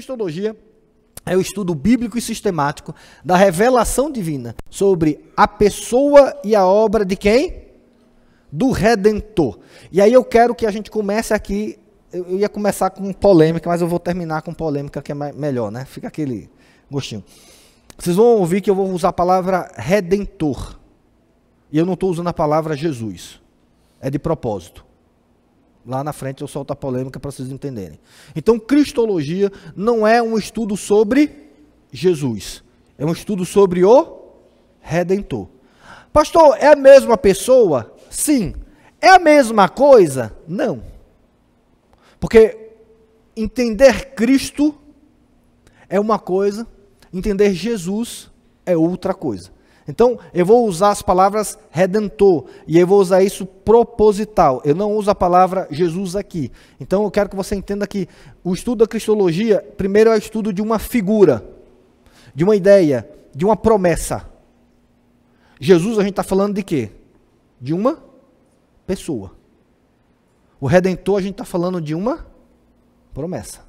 Cristologia é o estudo bíblico e sistemático da revelação divina sobre a pessoa e a obra de quem? Do Redentor. E aí eu quero que a gente comece aqui, eu ia começar com polêmica, mas eu vou terminar com polêmica, que é melhor, né? Fica aquele gostinho. Vocês vão ouvir que eu vou usar a palavra Redentor. E eu não estou usando a palavra Jesus. É de propósito. Lá na frente eu solto a polêmica para vocês entenderem. Então, Cristologia não é um estudo sobre Jesus. É um estudo sobre o Redentor. Pastor, é a mesma pessoa? Sim. É a mesma coisa? Não. Porque entender Cristo é uma coisa, entender Jesus é outra coisa. Então, eu vou usar as palavras Redentor, e eu vou usar isso proposital. Eu não uso a palavra Jesus aqui. Então, eu quero que você entenda que o estudo da Cristologia, primeiro é o estudo de uma figura, de uma ideia, de uma promessa. Jesus, a gente está falando de quê? De uma pessoa. O Redentor, a gente está falando de uma promessa.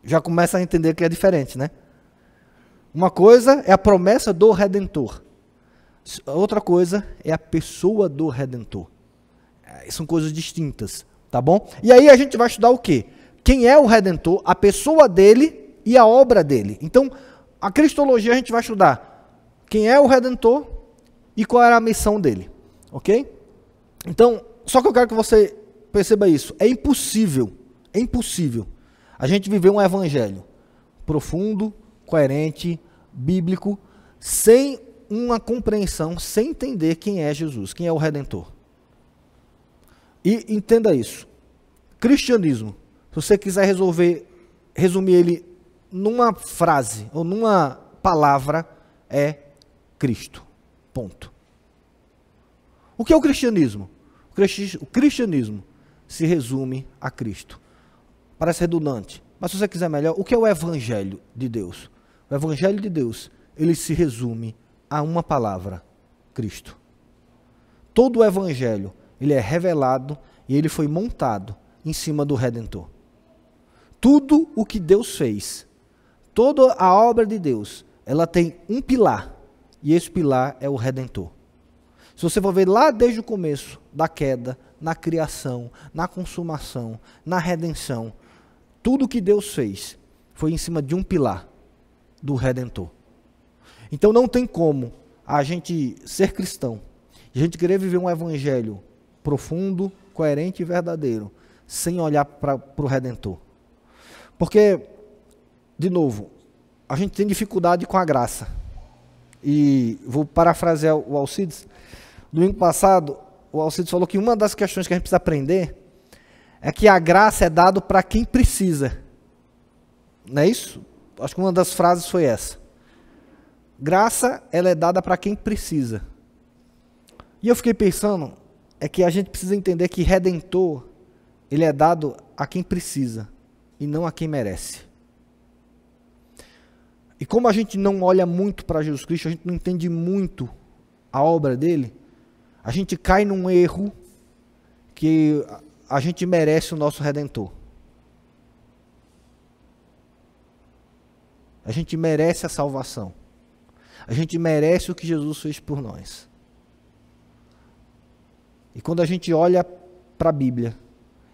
Já começa a entender que é diferente, né? Uma coisa é a promessa do Redentor. Outra coisa é a pessoa do Redentor. São coisas distintas, tá bom? E aí a gente vai estudar o quê? Quem é o Redentor, a pessoa dele e a obra dele. Então, a Cristologia a gente vai estudar quem é o Redentor e qual era a missão dele, ok? Então, só que eu quero que você perceba isso. É impossível a gente viver um evangelho profundo, coerente, bíblico, sem uma compreensão, sem entender quem é Jesus, quem é o Redentor. E entenda isso. Cristianismo, se você quiser resumir ele numa frase ou numa palavra, é Cristo. Ponto. O que é o cristianismo? O cristianismo se resume a Cristo. Parece redundante, mas se você quiser melhor, o que é o Evangelho de Deus? O Evangelho de Deus, ele se resume a uma palavra, Cristo. Todo o Evangelho, ele é revelado e ele foi montado em cima do Redentor. Tudo o que Deus fez, toda a obra de Deus, ela tem um pilar, e esse pilar é o Redentor. Se você for ver lá desde o começo da queda, na criação, na consumação, na redenção, tudo que Deus fez foi em cima de um pilar, do Redentor. Então não tem como a gente ser cristão, e a gente querer viver um evangelho profundo, coerente e verdadeiro, sem olhar para o Redentor. Porque, de novo, a gente tem dificuldade com a graça. E vou parafrasear o Alcides. Domingo passado, o Alcides falou que uma das questões que a gente precisa aprender é que a graça é dada para quem precisa. Não é isso? Acho que uma das frases foi essa. Graça, ela é dada para quem precisa. E eu fiquei pensando, é que a gente precisa entender que Redentor, ele é dado a quem precisa e não a quem merece. E como a gente não olha muito para Jesus Cristo, a gente não entende muito a obra dele, a gente cai num erro que a gente merece o nosso Redentor. A gente merece a salvação. A gente merece o que Jesus fez por nós. E quando a gente olha para a Bíblia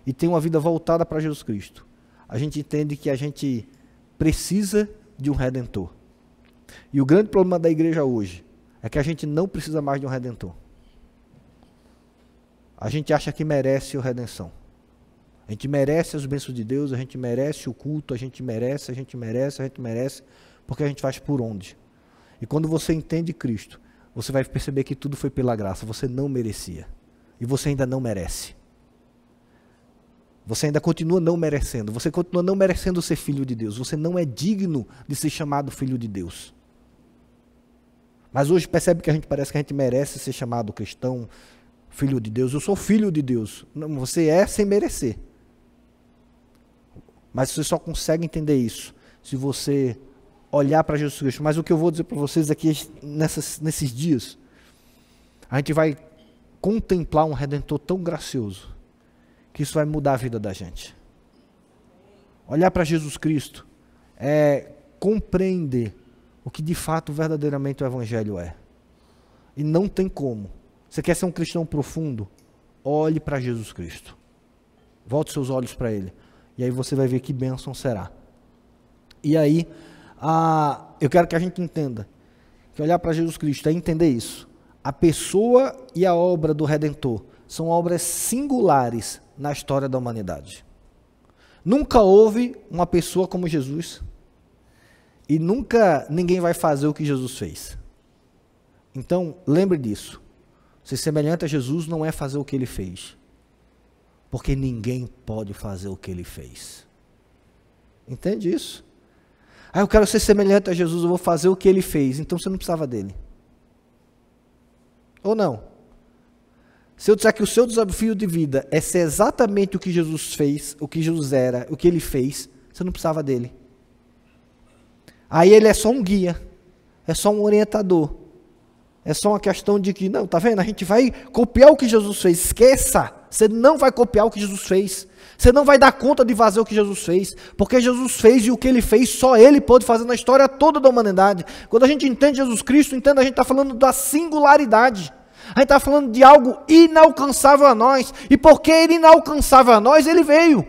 e tem uma vida voltada para Jesus Cristo, a gente entende que a gente precisa de um Redentor. E o grande problema da igreja hoje é que a gente não precisa mais de um Redentor. A gente acha que merece a redenção. A gente merece as bênçãos de Deus, a gente merece o culto, a gente merece, porque a gente faz por onde? E quando você entende Cristo, você vai perceber que tudo foi pela graça, você não merecia. E você ainda não merece. Você ainda continua não merecendo, você continua não merecendo ser filho de Deus, você não é digno de ser chamado filho de Deus. Mas hoje percebe que parece que a gente merece ser chamado cristão, filho de Deus. Eu sou filho de Deus. Não, você é sem merecer. Mas você só consegue entender isso se você olhar para Jesus Cristo. Mas o que eu vou dizer para vocês aqui nesses dias, a gente vai contemplar um Redentor tão gracioso, que isso vai mudar a vida da gente. Olhar para Jesus Cristo compreender o que de fato verdadeiramente o Evangelho é. E não tem como. Você quer ser um cristão profundo? Olhe para Jesus Cristo. Volte seus olhos para Ele. E aí você vai ver que bênção será. E aí, eu quero que a gente entenda que olhar para Jesus Cristo é entender isso. A pessoa e a obra do Redentor são obras singulares na história da humanidade. Nunca houve uma pessoa como Jesus e nunca ninguém vai fazer o que Jesus fez. Então, lembre disso. Ser semelhante a Jesus não é fazer o que Ele fez, porque ninguém pode fazer o que Ele fez. Entende isso? Eu quero ser semelhante a Jesus, eu vou fazer o que Ele fez, então você não precisava dele. Ou não? Se eu disser que o seu desafio de vida é ser exatamente o que Jesus fez, o que Jesus era, o que Ele fez, você não precisava dele. Aí Ele é só um guia, é só um orientador, é só uma questão de que, não, tá vendo, a gente vai copiar o que Jesus fez. Esqueça, você não vai copiar o que Jesus fez. Você não vai dar conta de fazer o que Jesus fez, porque Jesus fez e o que Ele fez, só Ele pode fazer na história toda da humanidade. Quando a gente entende Jesus Cristo, entende, a gente está falando da singularidade. A gente está falando de algo inalcançável a nós. E porque Ele é inalcançável a nós, Ele veio.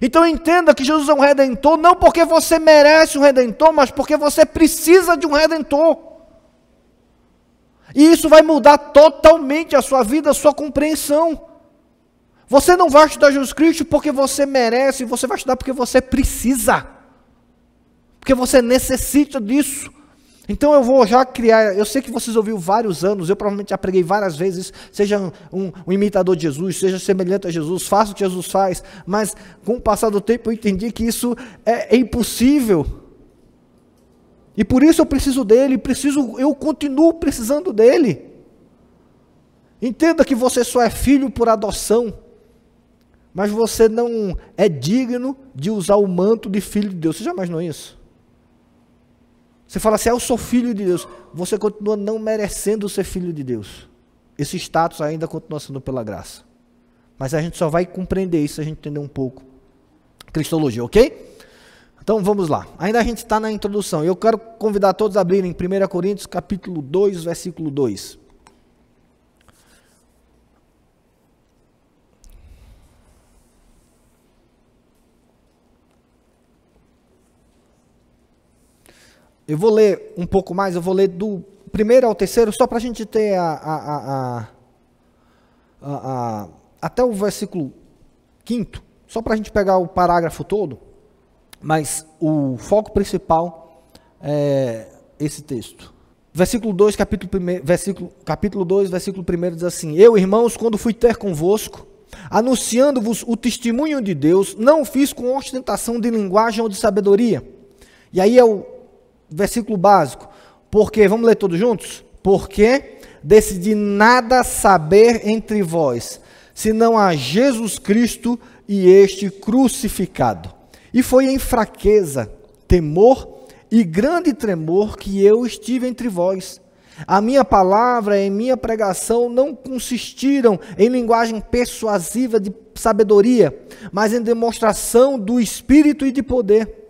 Então entenda que Jesus é um Redentor, não porque você merece um Redentor, mas porque você precisa de um Redentor. E isso vai mudar totalmente a sua vida, a sua compreensão. Você não vai estudar Jesus Cristo porque você merece, você vai estudar porque você precisa. Porque você necessita disso. Então eu vou já criar, eu sei que vocês ouviram vários anos, eu provavelmente já preguei várias vezes, seja um imitador de Jesus, seja semelhante a Jesus, faça o que Jesus faz, mas com o passar do tempo eu entendi que isso é impossível. E por isso eu preciso dele, eu continuo precisando dele. Entenda que você só é filho por adoção, mas você não é digno de usar o manto de filho de Deus. Você já imaginou isso? Você fala assim, eu sou filho de Deus. Você continua não merecendo ser filho de Deus. Esse status ainda continua sendo pela graça. Mas a gente só vai compreender isso se a gente entender um pouco cristologia, ok? Então vamos lá. Ainda a gente está na introdução. Eu quero convidar todos a abrirem 1 Coríntios capítulo 2, versículo 2. Eu vou ler um pouco mais, eu vou ler do primeiro ao terceiro, só para a gente ter até o versículo 5º, só para a gente pegar o parágrafo todo, mas o foco principal é esse texto. Versículo 2, capítulo 2, versículo 1 diz assim: Eu, irmãos, quando fui ter convosco, anunciando-vos o testemunho de Deus, não o fiz com ostentação de linguagem ou de sabedoria. E aí é o versículo básico, porque, vamos ler todos juntos? Porque decidi nada saber entre vós, senão a Jesus Cristo e este crucificado. E foi em fraqueza, temor e grande tremor que eu estive entre vós. A minha palavra e minha pregação não consistiram em linguagem persuasiva de sabedoria, mas em demonstração do Espírito e de poder,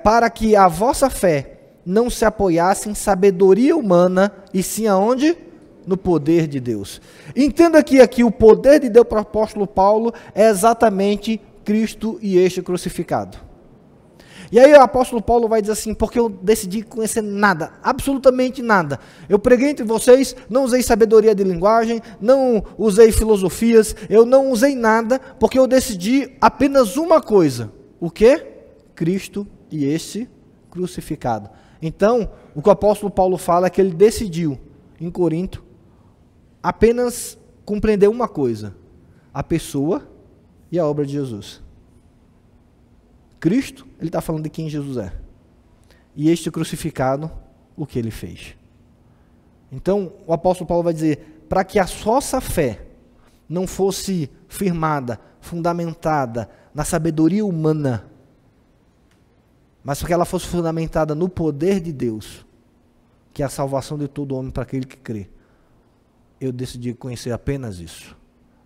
para que a vossa fé não se apoiasse em sabedoria humana, e sim aonde? No poder de Deus. Entenda que aqui o poder de Deus para o apóstolo Paulo é exatamente Cristo e este crucificado. E aí o apóstolo Paulo vai dizer assim, porque eu decidi conhecer nada, absolutamente nada. Eu preguei entre vocês, não usei sabedoria de linguagem, não usei filosofias, eu não usei nada, porque eu decidi apenas uma coisa. O quê? Cristo e este crucificado. Então, o que o apóstolo Paulo fala é que ele decidiu, em Corinto, apenas compreender uma coisa: a pessoa e a obra de Jesus. Cristo, ele está falando de quem Jesus é. E este crucificado, o que ele fez. Então, o apóstolo Paulo vai dizer, para que a vossa fé não fosse firmada, fundamentada na sabedoria humana, mas para que ela fosse fundamentada no poder de Deus, que é a salvação de todo homem para aquele que crê, eu decidi conhecer apenas isso.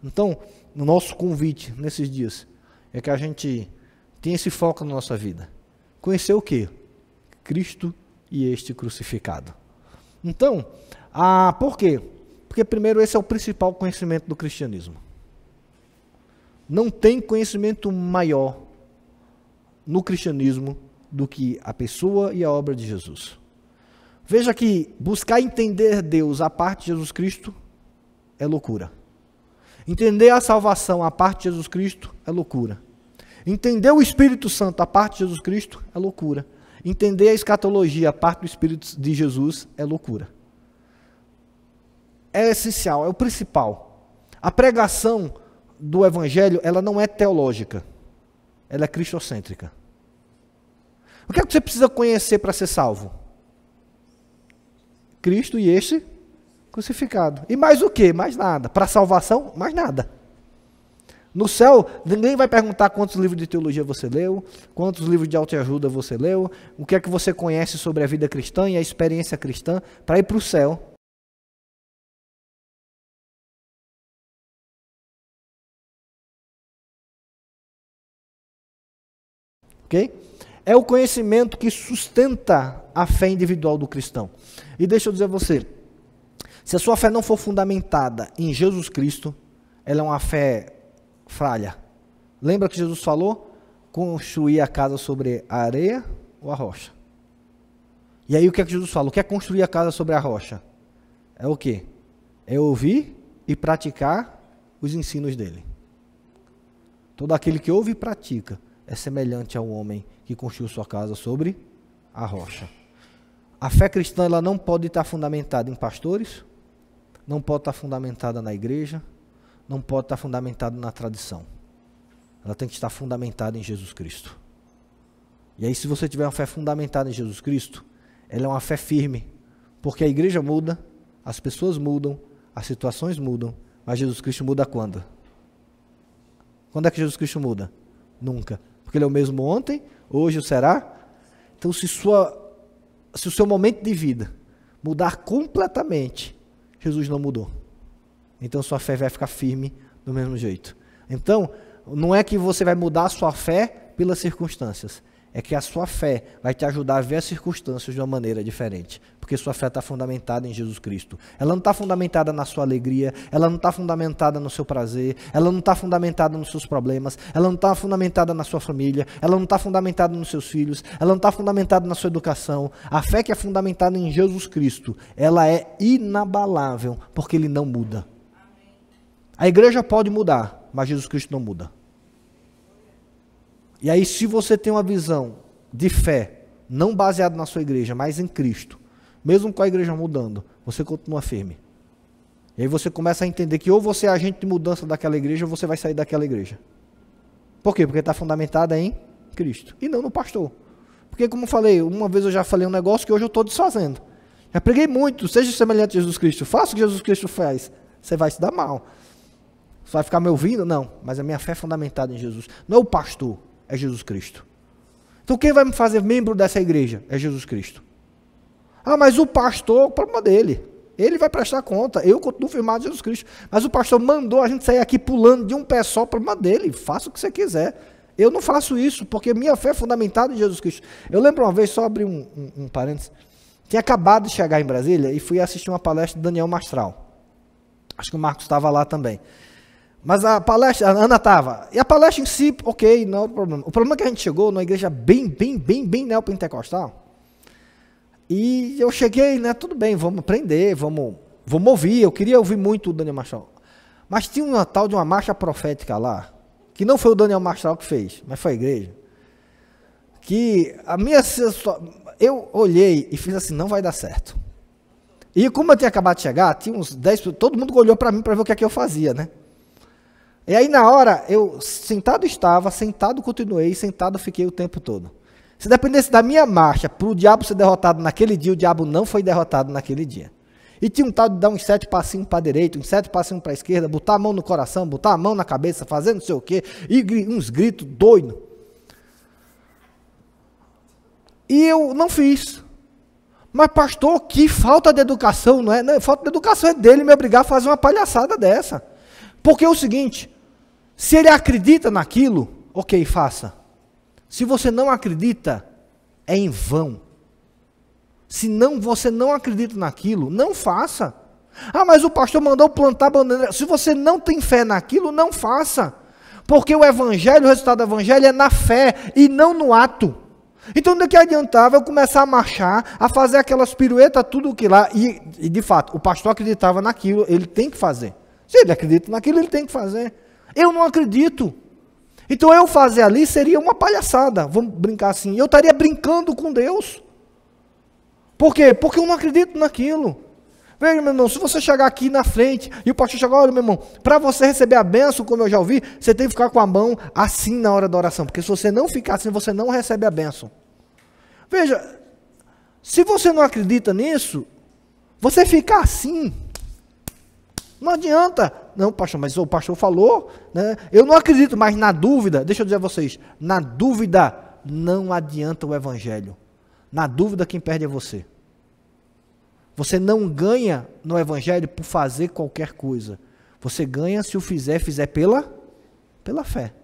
Então, o nosso convite nesses dias é que a gente tem esse foco na nossa vida. Conhecer o quê? Cristo e este crucificado. Então, por quê? Porque primeiro esse é o principal conhecimento do cristianismo. Não tem conhecimento maior no cristianismo do que a pessoa e a obra de Jesus. Veja que buscar entender Deus a parte de Jesus Cristo é loucura. Entender a salvação a parte de Jesus Cristo é loucura. Entender o Espírito Santo a parte de Jesus Cristo é loucura. Entender a escatologia a parte do Espírito de Jesus é loucura. É essencial, é o principal. A pregação do Evangelho, ela não é teológica. Ela é cristocêntrica. O que é que você precisa conhecer para ser salvo? Cristo e este crucificado. E mais o quê? Mais nada. Para salvação, mais nada. No céu, ninguém vai perguntar quantos livros de teologia você leu, quantos livros de autoajuda você leu, o que é que você conhece sobre a vida cristã e a experiência cristã, para ir para o céu. Ok? É o conhecimento que sustenta a fé individual do cristão. E deixa eu dizer a você, se a sua fé não for fundamentada em Jesus Cristo, ela é uma fé falha. Lembra que Jesus falou? Construir a casa sobre a areia ou a rocha. E aí o que é que Jesus fala? O que é construir a casa sobre a rocha? É o quê? É ouvir e praticar os ensinos dele. Todo aquele que ouve e pratica é semelhante ao homem que construiu sua casa sobre a rocha. A fé cristã ela não pode estar fundamentada em pastores, não pode estar fundamentada na igreja, não pode estar fundamentada na tradição. Ela tem que estar fundamentada em Jesus Cristo. E aí, se você tiver uma fé fundamentada em Jesus Cristo, ela é uma fé firme, porque a igreja muda, as pessoas mudam, as situações mudam, mas Jesus Cristo muda quando? Quando é que Jesus Cristo muda? Nunca. Porque ele é o mesmo ontem, hoje o será. Então, se o seu momento de vida mudar completamente, Jesus não mudou. Então, sua fé vai ficar firme do mesmo jeito. Então, não é que você vai mudar a sua fé pelas circunstâncias. É que a sua fé vai te ajudar a ver as circunstâncias de uma maneira diferente. Porque sua fé está fundamentada em Jesus Cristo. Ela não está fundamentada na sua alegria, ela não está fundamentada no seu prazer, ela não está fundamentada nos seus problemas, ela não está fundamentada na sua família, ela não está fundamentada nos seus filhos, ela não está fundamentada na sua educação. A fé que é fundamentada em Jesus Cristo, ela é inabalável, porque ele não muda. A igreja pode mudar, mas Jesus Cristo não muda. E aí, se você tem uma visão de fé, não baseada na sua igreja, mas em Cristo, mesmo com a igreja mudando, você continua firme. E aí você começa a entender que ou você é agente de mudança daquela igreja, ou você vai sair daquela igreja. Por quê? Porque está fundamentada em Cristo, e não no pastor. Porque, como eu falei, uma vez eu já falei um negócio que hoje eu estou desfazendo. Já preguei muito, seja semelhante a Jesus Cristo, faça o que Jesus Cristo faz, você vai se dar mal. Você vai ficar me ouvindo? Não, mas a minha fé é fundamentada em Jesus. Não é o pastor, é Jesus Cristo. Então quem vai me fazer membro dessa igreja? É Jesus Cristo. Ah, mas o pastor, o problema dele. Ele vai prestar conta. Eu continuo firmado em Jesus Cristo. Mas o pastor mandou a gente sair aqui pulando de um pé só, o problema dele. Faça o que você quiser. Eu não faço isso, porque minha fé é fundamentada em Jesus Cristo. Eu lembro uma vez, só abrir um parênteses. Tinha acabado de chegar em Brasília e fui assistir uma palestra de Daniel Mastral. Acho que o Marcos estava lá também. Mas a palestra, a Ana estava. E a palestra em si, ok, não é o problema. O problema é que a gente chegou numa igreja bem neopentecostal. E eu cheguei, né, tudo bem, vamos aprender, vamos ouvir. Eu queria ouvir muito o Daniel Mastral. Mas tinha uma tal de uma marcha profética lá, que não foi o Daniel Mastral que fez, mas foi a igreja. Que eu olhei e fiz assim, não vai dar certo. E como eu tinha acabado de chegar, tinha uns 10, todo mundo olhou para mim para ver o que é que eu fazia, né? E aí na hora, eu sentado estava, sentado continuei, sentado fiquei o tempo todo. Se dependesse da minha marcha para o diabo ser derrotado naquele dia, o diabo não foi derrotado naquele dia. E tinha um tal de dar uns 7 passinhos para a direita, uns 7 passinhos para a esquerda, botar a mão no coração, botar a mão na cabeça, fazer não sei o quê, e uns gritos doidos. E eu não fiz. Mas pastor, que falta de educação, não é? Não, falta de educação é dele me obrigar a fazer uma palhaçada dessa. Porque é o seguinte, se ele acredita naquilo, ok, faça. Se você não acredita, é em vão. Se não, você não acredita naquilo, não faça. Ah, mas o pastor mandou plantar bananeira. Se você não tem fé naquilo, não faça. Porque o evangelho, o resultado do evangelho é na fé e não no ato. Então, do que adiantava eu começar a marchar, a fazer aquelas piruetas, tudo que lá, e de fato, o pastor acreditava naquilo, ele tem que fazer. Se ele acredita naquilo, ele tem que fazer. Eu não acredito. Então, eu fazer ali seria uma palhaçada, vamos brincar assim. Eu estaria brincando com Deus. Por quê? Porque eu não acredito naquilo. Veja, meu irmão, se você chegar aqui na frente e o pastor chegar, olha, meu irmão, para você receber a bênção, como eu já ouvi, você tem que ficar com a mão assim na hora da oração, porque se você não ficar assim, você não recebe a bênção. Veja, se você não acredita nisso, você ficar assim, não adianta. Não, pastor, mas o pastor falou, né? Eu não acredito, mas na dúvida, deixa eu dizer a vocês, na dúvida não adianta o evangelho. Na dúvida quem perde é você. Você não ganha no evangelho por fazer qualquer coisa. Você ganha se o fizer pela fé.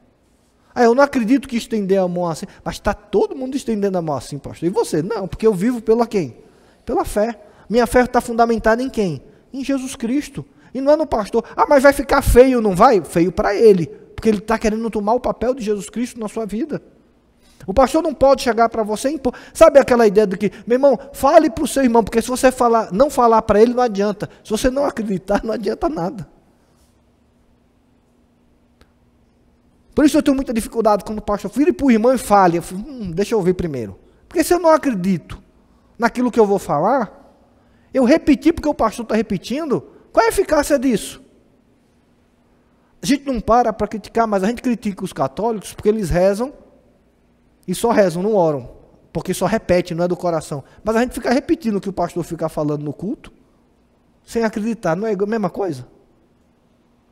Ah, eu não acredito que estender a mão assim, mas está todo mundo estendendo a mão assim, pastor. E você? Não, porque eu vivo pela quem? Pela fé. Minha fé está fundamentada em quem? Em Jesus Cristo. E não é no pastor. Ah, mas vai ficar feio, não vai? Feio para ele. Porque ele está querendo tomar o papel de Jesus Cristo na sua vida. O pastor não pode chegar para você e impor. Sabe aquela ideia de que, meu irmão, fale para o seu irmão, porque se você não falar para ele, não adianta. Se você não acreditar, não adianta nada. Por isso eu tenho muita dificuldade quando o pastor vire para o irmão e fale. Deixa eu ouvir primeiro. Porque se eu não acredito naquilo que eu vou falar, eu repetir porque o pastor está repetindo, qual é a eficácia disso? A gente não para criticar, mas a gente critica os católicos porque eles rezam e só rezam, não oram, porque só repete, não é do coração. Mas a gente fica repetindo o que o pastor fica falando no culto, sem acreditar, não é a mesma coisa?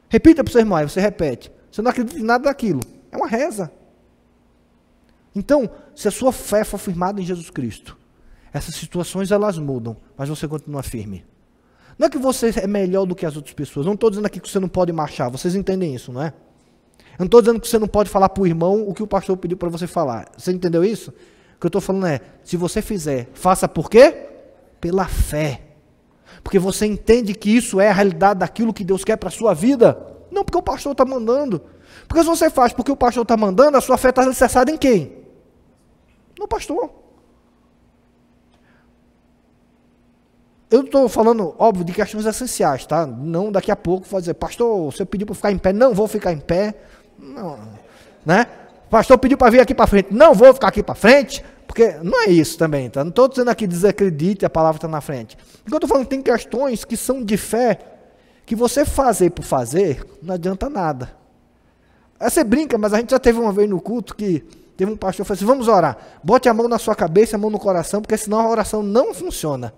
Repita para o seu irmão, aí você repete. Você não acredita em nada daquilo, é uma reza. Então, se a sua fé for firmada em Jesus Cristo, essas situações elas mudam, mas você continua firme. Não é que você é melhor do que as outras pessoas, não estou dizendo aqui que você não pode marchar, vocês entendem isso, não é? Eu não estou dizendo que você não pode falar para o irmão o que o pastor pediu para você falar. Você entendeu isso? O que eu estou falando é, se você fizer, faça por quê? Pela fé. Porque você entende que isso é a realidade daquilo que Deus quer para a sua vida. Não porque o pastor está mandando. Porque se você faz porque o pastor está mandando, a sua fé está alicerçada em quem? No pastor. Eu estou falando, óbvio, de questões essenciais, tá? Não daqui a pouco vou dizer, pastor, você pediu para ficar em pé, não vou ficar em pé. Não, né? O pastor pediu para vir aqui para frente, não vou ficar aqui para frente, porque não é isso também, tá? Não estou dizendo aqui desacredite, a palavra está na frente. Enquanto eu estou falando que tem questões que são de fé, que você fazer por fazer, não adianta nada. Aí você brinca, mas a gente já teve uma vez no culto que teve um pastor que falou assim, vamos orar, bote a mão na sua cabeça, a mão no coração, porque senão a oração não funciona.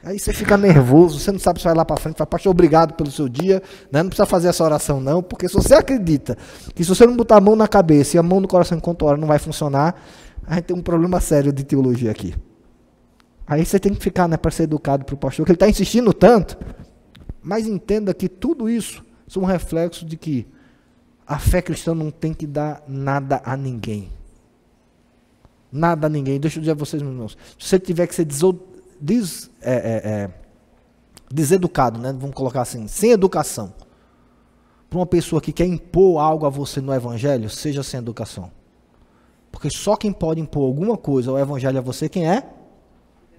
Aí você fica nervoso, você não sabe se vai lá para frente, fala, pastor, obrigado pelo seu dia, né? Não precisa fazer essa oração não, porque se você acredita que se você não botar a mão na cabeça e a mão no coração enquanto ora não vai funcionar, a gente tem um problema sério de teologia aqui. Aí você tem que ficar, né, para ser educado para o pastor, que ele está insistindo tanto, mas entenda que tudo isso são um reflexo de que a fé cristã não tem que dar nada a ninguém. Nada a ninguém. Deixa eu dizer a vocês, meus irmãos, se você tiver que ser deseducado, né? Vamos colocar assim, sem educação, para uma pessoa que quer impor algo a você no evangelho, seja sem educação. Porque só quem pode impor alguma coisa ao evangelho a você, quem é?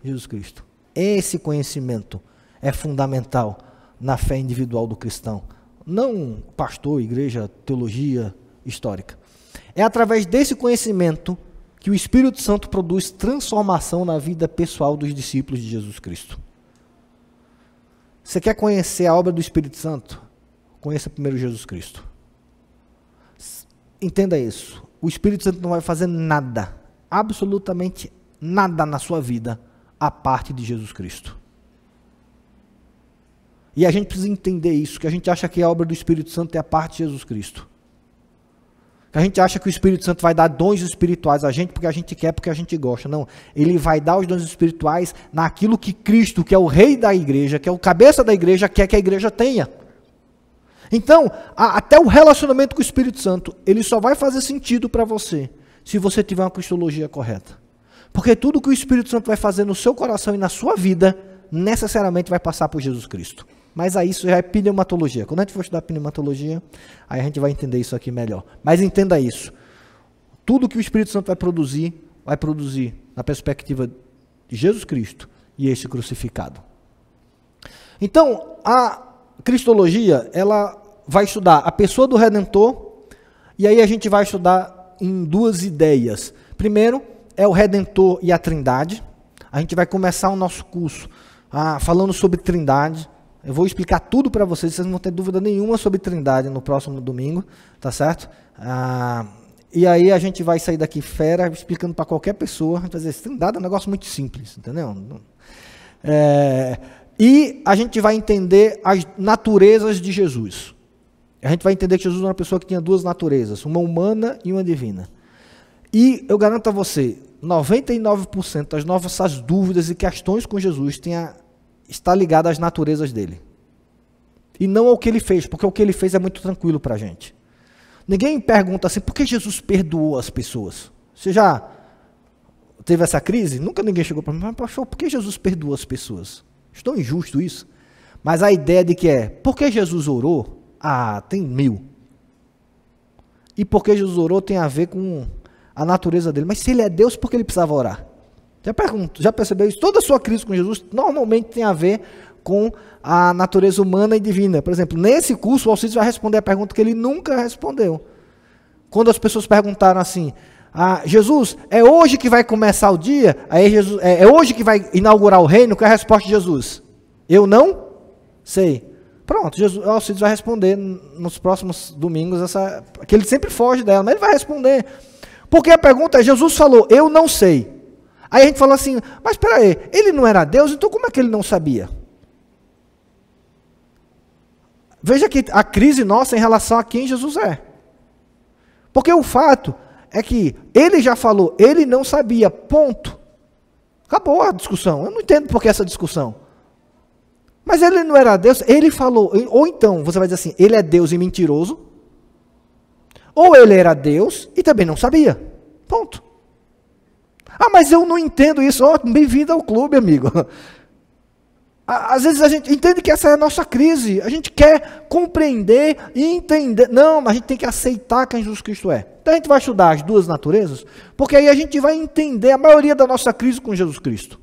Jesus Cristo. Esse conhecimento é fundamental na fé individual do cristão. Não pastor, igreja, teologia histórica. É através desse conhecimento que o Espírito Santo produz transformação na vida pessoal dos discípulos de Jesus Cristo. Você quer conhecer a obra do Espírito Santo? Conheça primeiro Jesus Cristo. Entenda isso. O Espírito Santo não vai fazer nada, absolutamente nada na sua vida, a parte de Jesus Cristo. E a gente precisa entender isso, que a gente acha que a obra do Espírito Santo é a parte de Jesus Cristo. Que a gente acha que o Espírito Santo vai dar dons espirituais a gente porque a gente quer, porque a gente gosta. Não, ele vai dar os dons espirituais naquilo que Cristo, que é o rei da igreja, que é o cabeça da igreja, quer que a igreja tenha. Então, até o relacionamento com o Espírito Santo, ele só vai fazer sentido para você se você tiver uma cristologia correta. Porque tudo que o Espírito Santo vai fazer no seu coração e na sua vida, necessariamente vai passar por Jesus Cristo. Mas aí isso já é pneumatologia. Quando a gente for estudar pneumatologia, aí a gente vai entender isso aqui melhor. Mas entenda isso. Tudo que o Espírito Santo vai produzir na perspectiva de Jesus Cristo e este crucificado. Então, a cristologia, ela vai estudar a pessoa do Redentor, e aí a gente vai estudar em duas ideias. Primeiro, é o Redentor e a Trindade. A gente vai começar o nosso curso falando sobre Trindade. Eu vou explicar tudo para vocês não vão ter dúvida nenhuma sobre Trindade no próximo domingo, tá certo? E aí a gente vai sair daqui fera, explicando para qualquer pessoa. A gente vai dizer, Trindade é um negócio muito simples, entendeu? E a gente vai entender as naturezas de Jesus. A gente vai entender que Jesus era uma pessoa que tinha duas naturezas, uma humana e uma divina. E eu garanto a você, 99% das nossas dúvidas e questões com Jesus está ligada às naturezas dele. E não ao que ele fez, porque o que ele fez é muito tranquilo para a gente. Ninguém pergunta assim, por que Jesus perdoou as pessoas? Você já teve essa crise? Nunca ninguém chegou para mim, mas pastor, por que Jesus perdoou as pessoas? Estou injusto isso. Mas a ideia de que por que Jesus orou? Tem 1000. E por que Jesus orou tem a ver com a natureza dele. Mas se ele é Deus, por que ele precisava orar? Já percebeu isso? Toda a sua crise com Jesus normalmente tem a ver com a natureza humana e divina. Por exemplo, nesse curso o Alcides vai responder a pergunta que ele nunca respondeu. Quando as pessoas perguntaram assim, Jesus, é hoje que vai começar o dia? Aí Jesus, é hoje que vai inaugurar o reino? Qual é a resposta de Jesus? Eu não sei. Pronto, o Alcides vai responder nos próximos domingos, que ele sempre foge dela, mas ele vai responder. Porque a pergunta é, Jesus falou, eu não sei. Aí a gente fala assim, mas espera aí, ele não era Deus, então como é que ele não sabia? Veja que a crise nossa em relação a quem Jesus é. Porque o fato é que ele já falou, ele não sabia, ponto. Acabou a discussão, eu não entendo por que essa discussão. Mas ele não era Deus, ele falou, ou então você vai dizer assim, ele é Deus e mentiroso, ou ele era Deus e também não sabia, ponto. Mas eu não entendo isso, bem-vindo ao clube, amigo. Às vezes a gente entende que essa é a nossa crise, a gente quer compreender e entender, não, mas a gente tem que aceitar quem Jesus Cristo é. Então a gente vai estudar as duas naturezas, porque aí a gente vai entender a maioria da nossa crise com Jesus Cristo.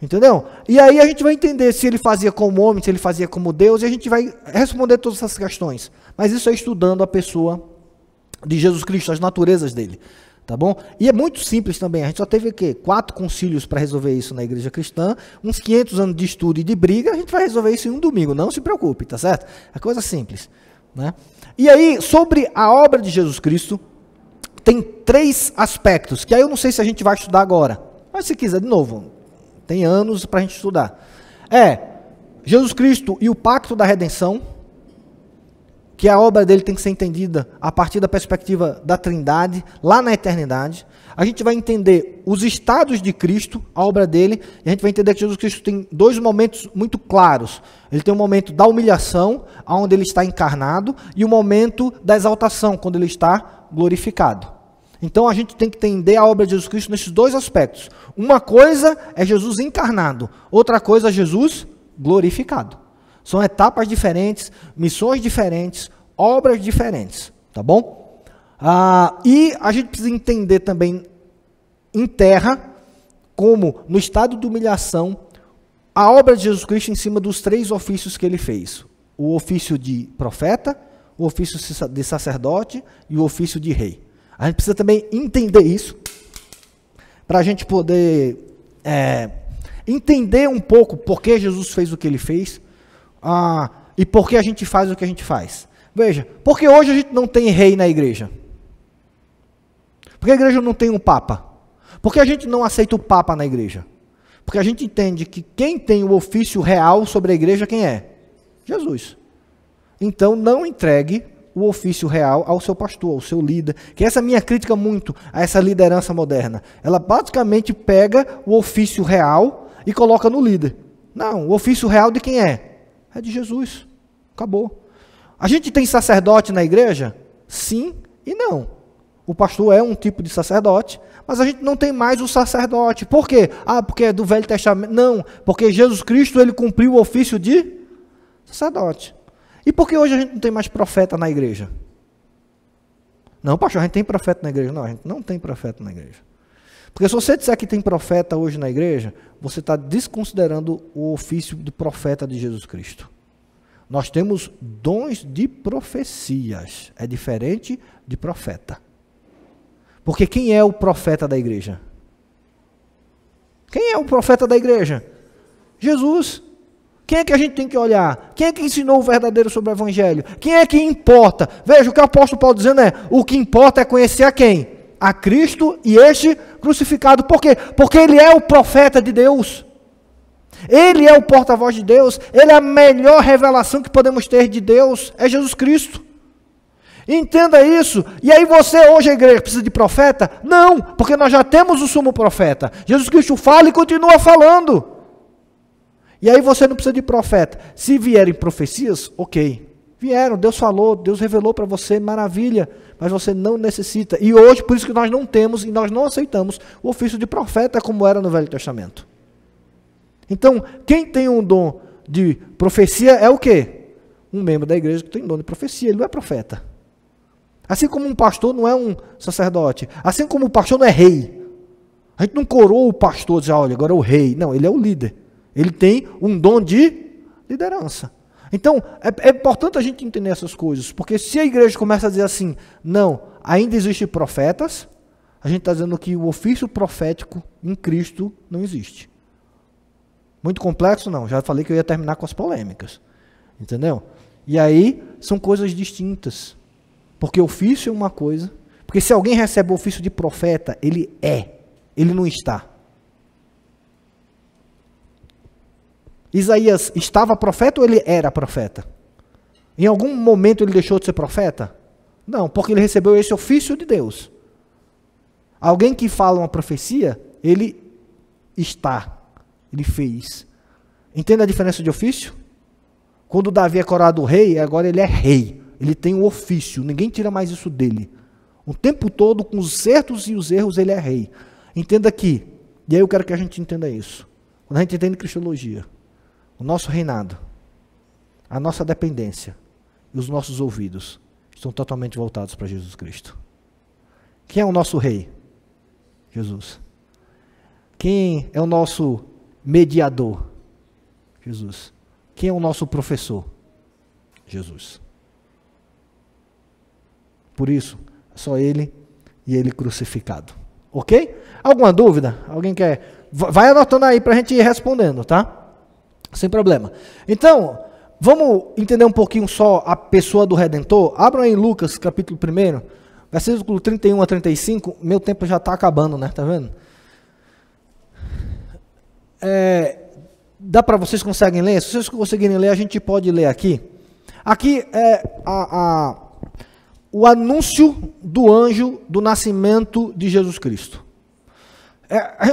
Entendeu? E aí a gente vai entender se ele fazia como homem, se ele fazia como Deus, e a gente vai responder todas essas questões. Mas isso é estudando a pessoa de Jesus Cristo, as naturezas dele. Tá bom? E é muito simples também, a gente só teve 4 concílios para resolver isso na igreja cristã, uns 500 anos de estudo e de briga, a gente vai resolver isso em um domingo, não se preocupe, tá certo? É coisa simples. Né? E aí, sobre a obra de Jesus Cristo, tem 3 aspectos, que aí eu não sei se a gente vai estudar agora, mas se quiser, de novo, tem anos para a gente estudar. Jesus Cristo e o pacto da redenção, que a obra dele tem que ser entendida a partir da perspectiva da Trindade, lá na eternidade. A gente vai entender os estados de Cristo, a obra dele, e a gente vai entender que Jesus Cristo tem 2 momentos muito claros. Ele tem um momento da humilhação, onde ele está encarnado, e o momento da exaltação, quando ele está glorificado. Então a gente tem que entender a obra de Jesus Cristo nesses 2 aspectos. Uma coisa é Jesus encarnado, outra coisa é Jesus glorificado. São etapas diferentes, missões diferentes, obras diferentes, tá bom? E a gente precisa entender também em terra, como no estado de humilhação, a obra de Jesus Cristo em cima dos 3 ofícios que ele fez. O ofício de profeta, o ofício de sacerdote e o ofício de rei. A gente precisa também entender isso, para a gente poder entender um pouco por que Jesus fez o que ele fez, e por que a gente faz o que a gente faz. Veja, porque hoje a gente não tem rei na igreja? Porque a igreja não tem um papa? Porque a gente não aceita o papa na igreja? Porque a gente entende que quem tem o ofício real sobre a igreja, quem é? Jesus. Então não entregue o ofício real ao seu pastor, ao seu líder. Que essa é a minha crítica muito a essa liderança moderna. Ela basicamente pega o ofício real e coloca no líder. Não, o ofício real de quem é? É de Jesus. Acabou. A gente tem sacerdote na igreja? Sim e não. o pastor é um tipo de sacerdote, mas a gente não tem mais o sacerdote. Por quê? Porque é do Velho Testamento. Não, porque Jesus Cristo, ele cumpriu o ofício de sacerdote. E por que hoje a gente não tem mais profeta na igreja? Não, pastor, a gente tem profeta na igreja. Não, a gente não tem profeta na igreja. Porque se você disser que tem profeta hoje na igreja, você está desconsiderando o ofício do profeta de Jesus Cristo. Nós temos dons de profecias. É diferente de profeta. Porque quem é o profeta da igreja? Quem é o profeta da igreja? Jesus. Quem é que a gente tem que olhar? Quem é que ensinou o verdadeiro sobre o evangelho? Quem é que importa? Veja, o que o apóstolo Paulo dizendo é, o que importa é conhecer a quem? A Cristo e este crucificado. Por quê? Porque ele é o profeta de Deus. Ele é o porta-voz de Deus. Ele é a melhor revelação que podemos ter de Deus. É Jesus Cristo. Entenda isso. E aí você hoje, a igreja, precisa de profeta? Não, porque nós já temos o sumo profeta. Jesus Cristo fala e continua falando. E aí você não precisa de profeta. Se vierem profecias, ok. Vieram, Deus falou, Deus revelou para você, maravilha. Mas você não necessita. E hoje, por isso que nós não temos e nós não aceitamos o ofício de profeta como era no Velho Testamento. Então, quem tem um dom de profecia é o quê? Um membro da igreja que tem dom de profecia, ele não é profeta. Assim como um pastor não é um sacerdote. Assim como o pastor não é rei. A gente não coroa o pastor, diz, olha, agora é o rei. Não, ele é o líder. Ele tem um dom de liderança. Então, é importante a gente entender essas coisas, porque se a igreja começa a dizer assim, não, ainda existem profetas, a gente está dizendo que o ofício profético em Cristo não existe. Muito complexo? Não, já falei que eu ia terminar com as polêmicas, entendeu? E aí, são coisas distintas, porque ofício é uma coisa, porque se alguém recebe o ofício de profeta, ele não está. Isaías estava profeta ou ele era profeta? Em algum momento ele deixou de ser profeta? Não, porque ele recebeu esse ofício de Deus. Alguém que fala uma profecia, ele está, ele fez. Entende a diferença de ofício? Quando Davi é coroado rei, agora ele é rei. Ele tem um ofício, ninguém tira mais isso dele. O tempo todo, com os certos e os erros, ele é rei. Entenda aqui, e aí eu quero que a gente entenda isso. Quando a gente entende cristologia, o nosso reinado, a nossa dependência e os nossos ouvidos estão totalmente voltados para Jesus Cristo. Quem é o nosso rei? Jesus. Quem é o nosso mediador? Jesus. Quem é o nosso professor? Jesus. Por isso, só Ele e Ele crucificado. Ok? Alguma dúvida? Alguém quer? Vai anotando aí para a gente ir respondendo, tá? Sem problema. Então, vamos entender um pouquinho só a pessoa do Redentor? Abram aí em Lucas, capítulo 1, versículo 31 a 35. Meu tempo já está acabando, né? Tá vendo? Dá para vocês conseguem ler? Se vocês conseguirem ler, a gente pode ler aqui. Aqui é o anúncio do anjo do nascimento de Jesus Cristo.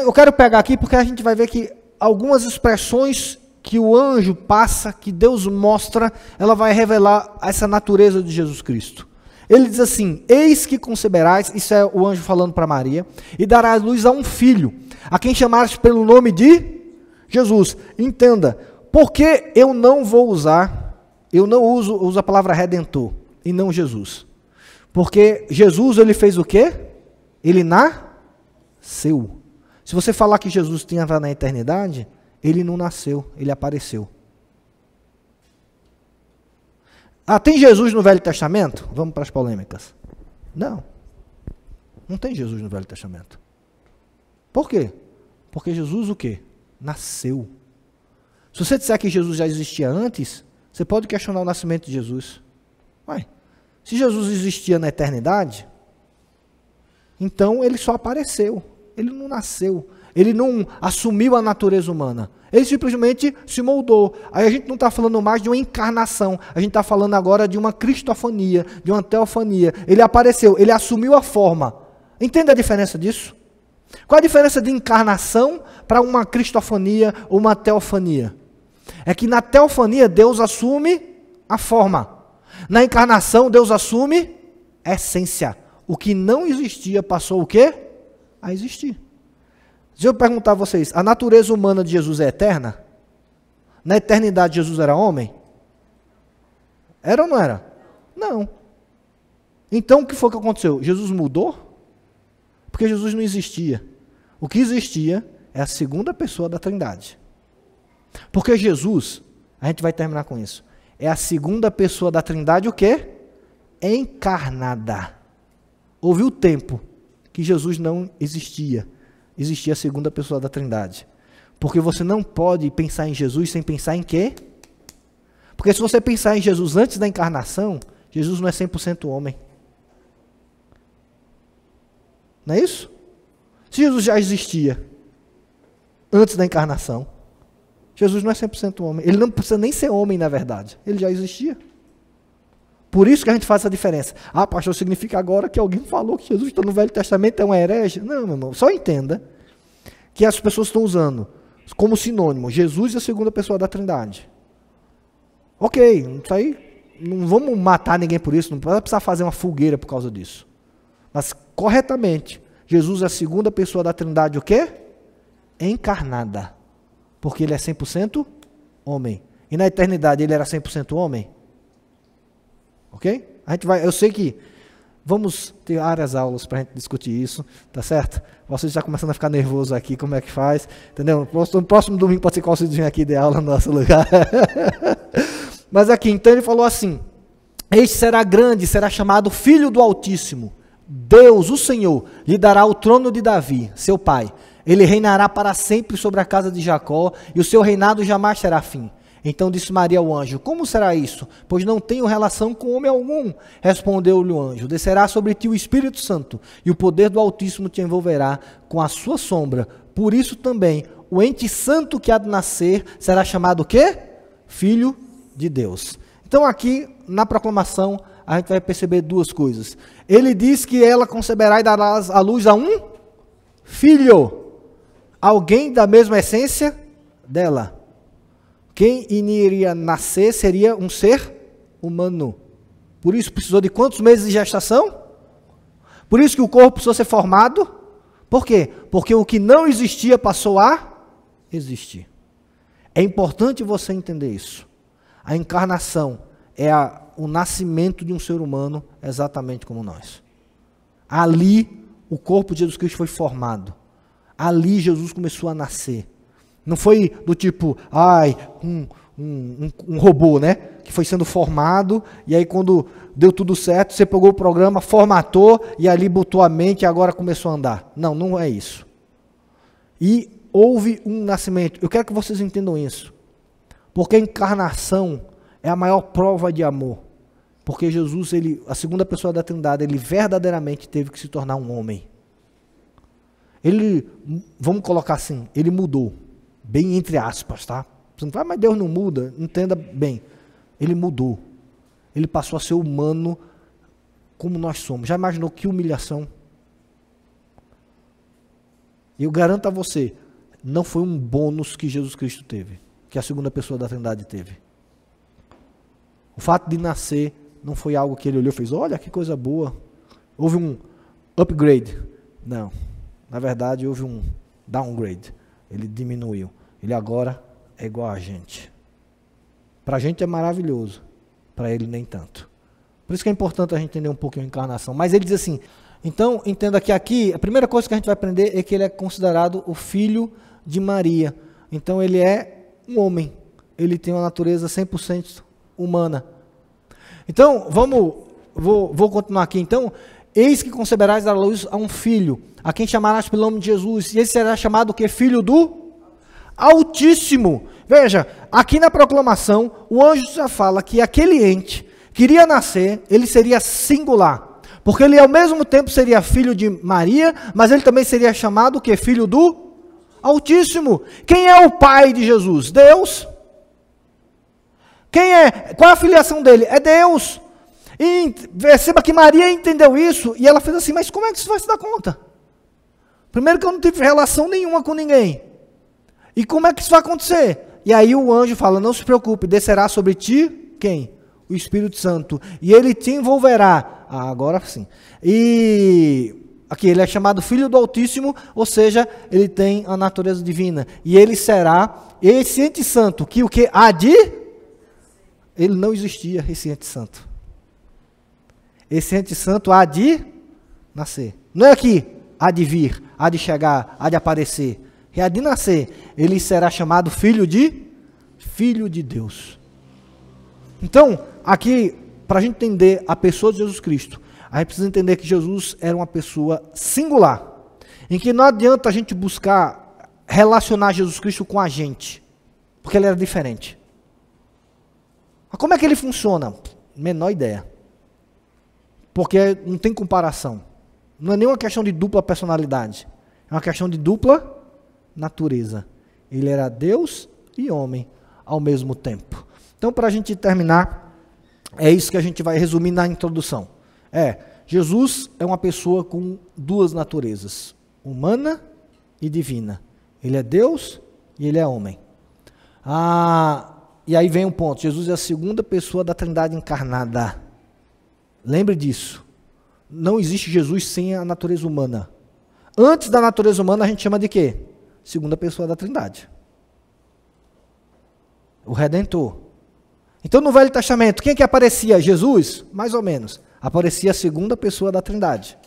Eu quero pegar aqui porque a gente vai ver que algumas expressões que o anjo passa, que Deus mostra, ela vai revelar essa natureza de Jesus Cristo. Ele diz assim, eis que conceberás, isso é o anjo falando para Maria, e darás luz a um filho, a quem chamares pelo nome de Jesus. Entenda, porque eu não uso a palavra redentor, e não Jesus. Porque Jesus, ele fez o quê? Ele nasceu. Se você falar que Jesus tinha na eternidade, ele não nasceu, ele apareceu. Tem Jesus no Velho Testamento? Vamos para as polêmicas. Não. Não tem Jesus no Velho Testamento. Por quê? Porque Jesus o quê? Nasceu. Se você disser que Jesus já existia antes, você pode questionar o nascimento de Jesus. Ué, se Jesus existia na eternidade, então ele só apareceu. Ele não nasceu. Ele não assumiu a natureza humana. Ele simplesmente se moldou. Aí a gente não está falando mais de uma encarnação. A gente está falando agora de uma cristofania, de uma teofania. Ele apareceu, ele assumiu a forma. Entende a diferença disso? Qual a diferença de encarnação para uma cristofania ou uma teofania? É que na teofania Deus assume a forma. Na encarnação Deus assume a essência, o que não existia passou o quê? A existir. Deixa eu perguntar a vocês, a natureza humana de Jesus é eterna? Na eternidade Jesus era homem? Era ou não era? Não. Então o que foi que aconteceu? Jesus mudou? Porque Jesus não existia. O que existia é a segunda pessoa da Trindade. Porque Jesus, a gente vai terminar com isso, é a segunda pessoa da Trindade o quê? Encarnada. Houve o tempo que Jesus não existia. Existia a segunda pessoa da Trindade. Porque você não pode pensar em Jesus sem pensar em quê? Porque se você pensar em Jesus antes da encarnação, Jesus não é 100% homem. Não é isso? Se Jesus já existia antes da encarnação, Jesus não é 100% homem. Ele não precisa nem ser homem, na verdade. Ele já existia. Por isso que a gente faz essa diferença. Ah, pastor, significa agora que alguém falou que Jesus está no Velho Testamento, é um herege? Não, meu irmão, só entenda que as pessoas estão usando como sinônimo Jesus e a segunda pessoa da Trindade. Ok, isso aí, não vamos matar ninguém por isso, não vai precisar fazer uma fogueira por causa disso. Mas, corretamente, Jesus é a segunda pessoa da Trindade o quê? Encarnada. Porque ele é 100% homem. E na eternidade ele era 100% homem? Ok? A gente vai, eu sei que vamos ter várias aulas para a gente discutir isso, tá certo? Você já começando a ficar nervoso aqui, como é que faz, entendeu? No próximo domingo pode ser qual você vir aqui de aula no nosso lugar. Mas aqui, então ele falou assim, este será grande, será chamado Filho do Altíssimo. Deus, o Senhor, lhe dará o trono de Davi, seu pai. Ele reinará para sempre sobre a casa de Jacó, e o seu reinado jamais terá fim. Então disse Maria ao anjo, como será isso? Pois não tenho relação com homem algum. Respondeu-lhe o anjo, descerá sobre ti o Espírito Santo, e o poder do Altíssimo te envolverá com a sua sombra. Por isso também, o ente santo que há de nascer, será chamado o quê? Filho de Deus. Então aqui, na proclamação, a gente vai perceber duas coisas. Ele diz que ela conceberá e dará à luz a um filho. Alguém da mesma essência dela. Quem iria nascer seria um ser humano. Por isso precisou de quantos meses de gestação? Por isso que o corpo precisou ser formado. Por quê? Porque o que não existia passou a existir. É importante você entender isso. A encarnação é o nascimento de um ser humano exatamente como nós. Ali, o corpo de Jesus Cristo foi formado. Ali, Jesus começou a nascer. Não foi do tipo, um robô, né? Que foi sendo formado, e aí quando deu tudo certo, você pegou o programa, formatou, e ali botou a mente e agora começou a andar. Não, não é isso. E houve um nascimento. Eu quero que vocês entendam isso. Porque a encarnação é a maior prova de amor. Porque Jesus, a segunda pessoa da Trindade, ele verdadeiramente teve que se tornar um homem. Ele, vamos colocar assim, ele mudou. Bem entre aspas, tá? Você não fala, mas Deus não muda. Entenda bem. Ele mudou. Ele passou a ser humano como nós somos. Já imaginou que humilhação? E eu garanto a você, não foi um bônus que Jesus Cristo teve, que a segunda pessoa da Trindade teve. O fato de nascer não foi algo que ele olhou e fez, olha que coisa boa. Houve um upgrade. Não. Na verdade, houve um downgrade. Ele diminuiu. Ele agora é igual a gente. Para a gente é maravilhoso. Para ele nem tanto. Por isso que é importante a gente entender um pouquinho a encarnação. Mas ele diz assim, então entenda que aqui, a primeira coisa que a gente vai aprender é que ele é considerado o filho de Maria. Então ele é um homem. Ele tem uma natureza 100% humana. Então, vou continuar aqui. Então, eis que conceberás da luz a um filho, a quem chamarás pelo nome de Jesus, e ele será chamado o quê? Filho do Altíssimo. Veja, aqui na proclamação, o anjo já fala que aquele ente que iria nascer, ele seria singular, porque ele ao mesmo tempo seria filho de Maria, mas ele também seria chamado o quê? Filho do Altíssimo. Quem é o pai de Jesus? Deus. Quem é? Qual é a filiação dele? É Deus. E perceba que Maria entendeu isso e ela fez assim, mas como é que você vai se dar conta? Primeiro que eu não tive relação nenhuma com ninguém. E como é que isso vai acontecer? E aí o anjo fala, não se preocupe, descerá sobre ti, quem? O Espírito Santo. E ele te envolverá agora sim. E aqui, ele é chamado Filho do Altíssimo, ou seja, ele tem a natureza divina. E ele será esse ente santo, que o que há de... Ele não existia, esse ente santo. Esse ente santo há de nascer. Não é que há de vir, há de chegar, há de aparecer. É há de nascer. Ele será chamado Filho de Deus. Então, aqui, para a gente entender a pessoa de Jesus Cristo, a gente precisa entender que Jesus era uma pessoa singular, em que não adianta a gente buscar relacionar Jesus Cristo com a gente, porque ele era diferente. Mas como é que ele funciona? Menor ideia. Porque não tem comparação. Não é nem uma questão de dupla personalidade, é uma questão de dupla natureza. Ele era Deus e homem ao mesmo tempo. Então, para a gente terminar, é isso que a gente vai resumir na introdução. Jesus é uma pessoa com duas naturezas, humana e divina. Ele é Deus e ele é homem. E aí vem um ponto, Jesus é a segunda pessoa da Trindade encarnada. Lembre disso. Não existe Jesus sem a natureza humana. Antes da natureza humana a gente chama de quê? Segunda pessoa da Trindade. O Redentor. Então no Velho Testamento, quem é que aparecia? Jesus? Mais ou menos. Aparecia a segunda pessoa da Trindade.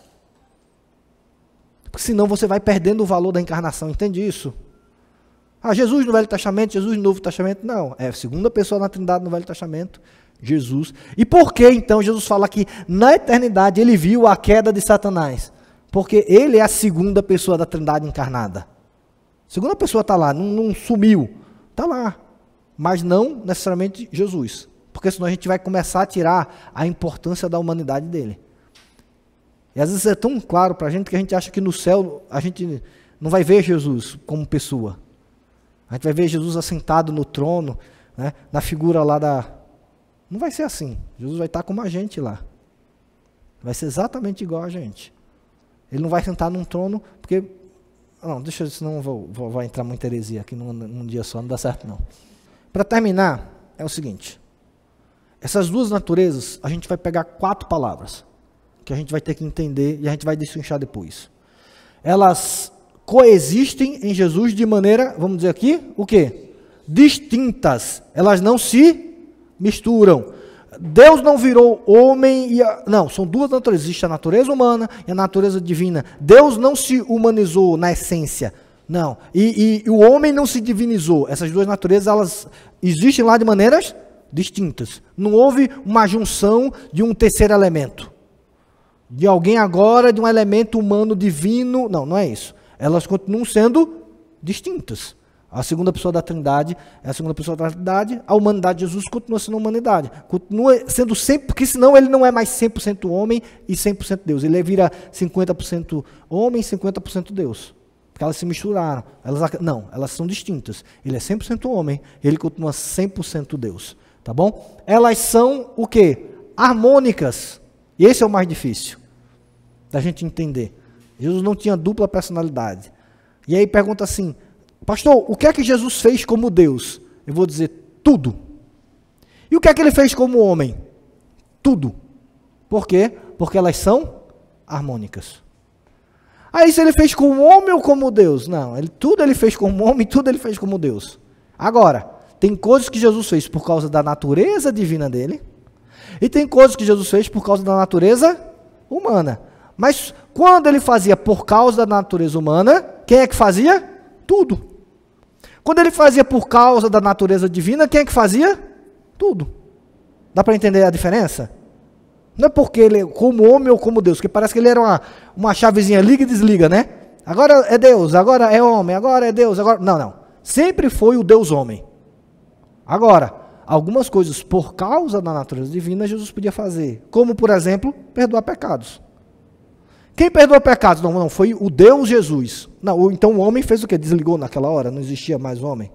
Porque senão você vai perdendo o valor da encarnação, entende isso? Jesus no Velho Testamento, Jesus no Novo Testamento, não. É a segunda pessoa da Trindade no Velho Testamento, Jesus. E por que então Jesus fala que na eternidade ele viu a queda de Satanás? Porque ele é a segunda pessoa da Trindade encarnada. A segunda pessoa está lá, não sumiu, está lá. Mas não necessariamente Jesus, porque senão a gente vai começar a tirar a importância da humanidade dele. E às vezes é tão claro para a gente que a gente acha que no céu a gente não vai ver Jesus como pessoa. A gente vai ver Jesus assentado no trono, né, na figura lá da... Não vai ser assim, Jesus vai estar como a gente lá. Vai ser exatamente igual a gente. Ele não vai sentar num trono, porque... Não, deixa eu, senão vai entrar muita heresia aqui num dia só, não dá certo não. Para terminar, é o seguinte, essas duas naturezas, a gente vai pegar 4 palavras, que a gente vai ter que entender e a gente vai destrinchar depois. Elas coexistem em Jesus de maneira, vamos dizer aqui, o quê? Distintas, elas não se misturam. Deus não virou homem, não, são duas naturezas, existe a natureza humana e a natureza divina. Deus não se humanizou na essência, não, e o homem não se divinizou. Essas duas naturezas, elas existem lá de maneiras distintas. Não houve uma junção de um terceiro elemento. De alguém agora, de um elemento humano divino. Não, não é isso. Elas continuam sendo distintas. A segunda pessoa da Trindade é a segunda pessoa da Trindade. A humanidade de Jesus continua sendo humanidade. Continua sendo sempre, porque senão ele não é mais 100% homem e 100% Deus. Ele vira 50% homem e 50% Deus. Porque elas se misturaram. Elas são distintas. Ele é 100% homem, ele continua 100% Deus. Tá bom? Elas são o quê? Harmônicas. E esse é o mais difícil da gente entender. Jesus não tinha dupla personalidade. E aí pergunta assim, pastor, o que é que Jesus fez como Deus? Eu vou dizer tudo. E o que é que ele fez como homem? Tudo. Por quê? Porque elas são harmônicas. Aí se ele fez como homem ou como Deus? Não, tudo ele fez como homem, tudo ele fez como Deus. Agora, tem coisas que Jesus fez por causa da natureza divina dele, e tem coisas que Jesus fez por causa da natureza humana. Mas quando ele fazia por causa da natureza humana, quem é que fazia? Tudo. Quando ele fazia por causa da natureza divina, quem é que fazia? Tudo. Dá para entender a diferença? Não é porque ele é como homem ou como Deus, porque parece que ele era uma chavezinha, liga e desliga, né? Agora é Deus, agora é homem, agora é Deus, agora... Não. Sempre foi o Deus homem. Agora, algumas coisas por causa da natureza divina, Jesus podia fazer. Como, por exemplo, perdoar pecados. Quem perdoou pecados? Não, foi o Deus Jesus. Não, então o homem fez o quê? Desligou naquela hora, não existia mais homem.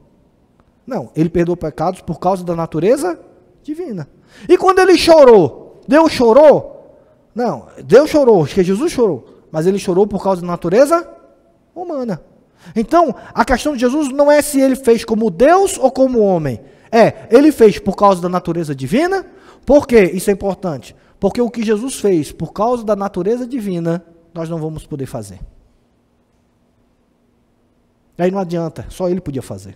Não, ele perdoou pecados por causa da natureza divina. E quando ele chorou, Deus chorou? Não, Deus chorou, porque Jesus chorou, mas ele chorou por causa da natureza humana. Então, a questão de Jesus não é se ele fez como Deus ou como homem. Ele fez por causa da natureza divina. Por quê? Isso é importante. Porque o que Jesus fez por causa da natureza divina, nós não vamos poder fazer. Aí não adianta, só ele podia fazer.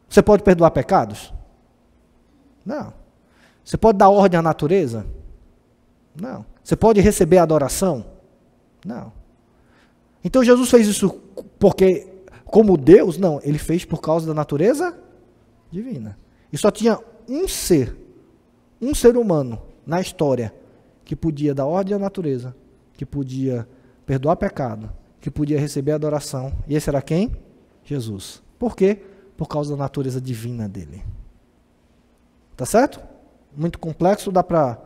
Você pode perdoar pecados? Não. Você pode dar ordem à natureza? Não. Você pode receber adoração? Não. Então Jesus fez isso porque, como Deus? Não, ele fez por causa da natureza divina. E só tinha um ser humano na história que podia dar ordem à natureza, que podia perdoar pecado, que podia receber adoração. E esse era quem? Jesus. Por quê? Por causa da natureza divina dele. Tá certo? Muito complexo, dá para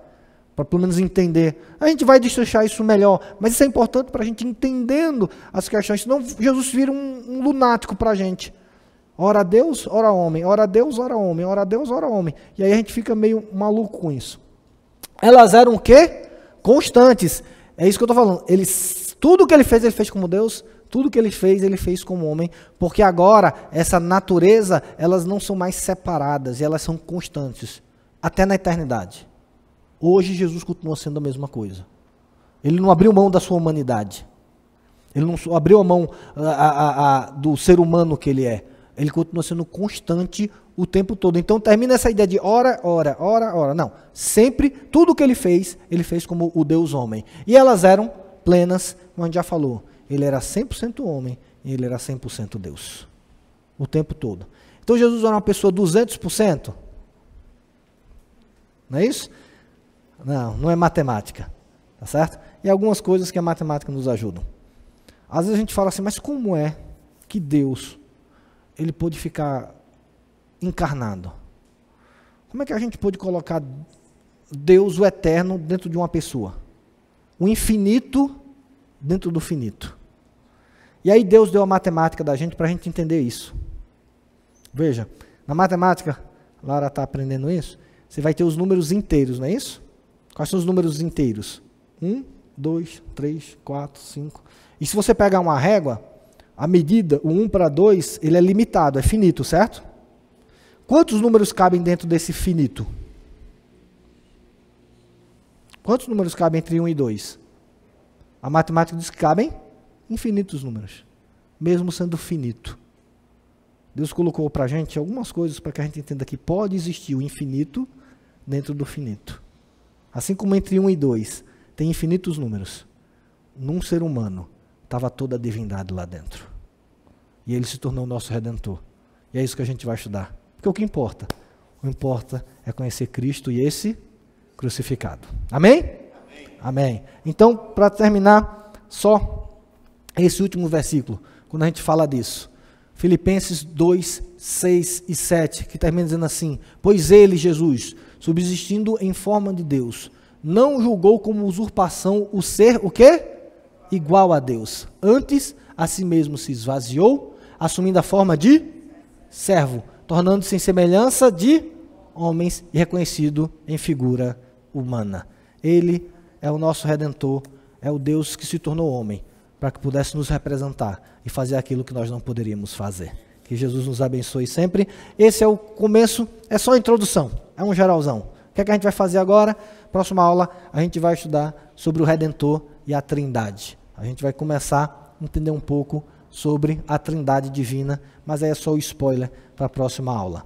pelo menos entender. A gente vai destrinchar isso melhor, mas isso é importante para a gente entendendo as questões, senão Jesus vira um lunático para a gente. Ora a Deus, ora homem, ora a Deus, ora homem, ora a Deus, ora homem. E aí a gente fica meio maluco com isso. Elas eram o quê? Constantes. É isso que eu estou falando. Tudo que ele fez como Deus. Tudo que ele fez como homem, porque agora essa natureza, elas não são mais separadas, elas são constantes, até na eternidade. Hoje Jesus continua sendo a mesma coisa. Ele não abriu mão da sua humanidade. Ele não abriu a mão do ser humano que ele é. Ele continua sendo constante o tempo todo. Então termina essa ideia de ora. Não, sempre, tudo que ele fez como o Deus homem. E elas eram plenas, como a gente já falou. Ele era 100% homem e ele era 100% Deus. O tempo todo. Então Jesus era uma pessoa 200%? Não é isso? Não, não é matemática. Tá certo? E algumas coisas que a matemática nos ajudam. Às vezes a gente fala assim, mas como é que Deus, ele pôde ficar encarnado? Como é que a gente pôde colocar Deus, o eterno, dentro de uma pessoa? O infinito dentro do finito. E aí Deus deu a matemática da gente para a gente entender isso. Veja, na matemática, a Lara está aprendendo isso, você vai ter os números inteiros, não é isso? Quais são os números inteiros? 1, 2, 3, 4, 5. E se você pegar uma régua, a medida, o 1 para 2, ele é limitado, é finito, certo? Quantos números cabem dentro desse finito? Quantos números cabem entre 1 e 2? A matemática diz que cabem infinitos números, mesmo sendo finito. Deus colocou para a gente algumas coisas para que a gente entenda que pode existir o infinito dentro do finito. Assim como entre 1 e 2 tem infinitos números, num ser humano estava toda a divindade lá dentro. E ele se tornou o nosso Redentor. E é isso que a gente vai estudar. Porque o que importa? O que importa é conhecer Cristo e esse crucificado. Amém? Amém. Amém. Então, para terminar, só esse último versículo, quando a gente fala disso. Filipenses 2, 6 e 7, que termina dizendo assim: pois ele, Jesus, subsistindo em forma de Deus, não julgou como usurpação o ser, o quê? Igual a Deus. Antes, a si mesmo se esvaziou, assumindo a forma de servo, tornando-se em semelhança de homens e reconhecido em figura humana. Ele é o nosso Redentor, é o Deus que se tornou homem, para que pudesse nos representar e fazer aquilo que nós não poderíamos fazer. Que Jesus nos abençoe sempre. Esse é o começo, é só a introdução, é um geralzão. O que é que a gente vai fazer agora? Próxima aula, a gente vai estudar sobre o Redentor e a Trindade. A gente vai começar a entender um pouco sobre a Trindade divina, mas aí é só o spoiler para a próxima aula.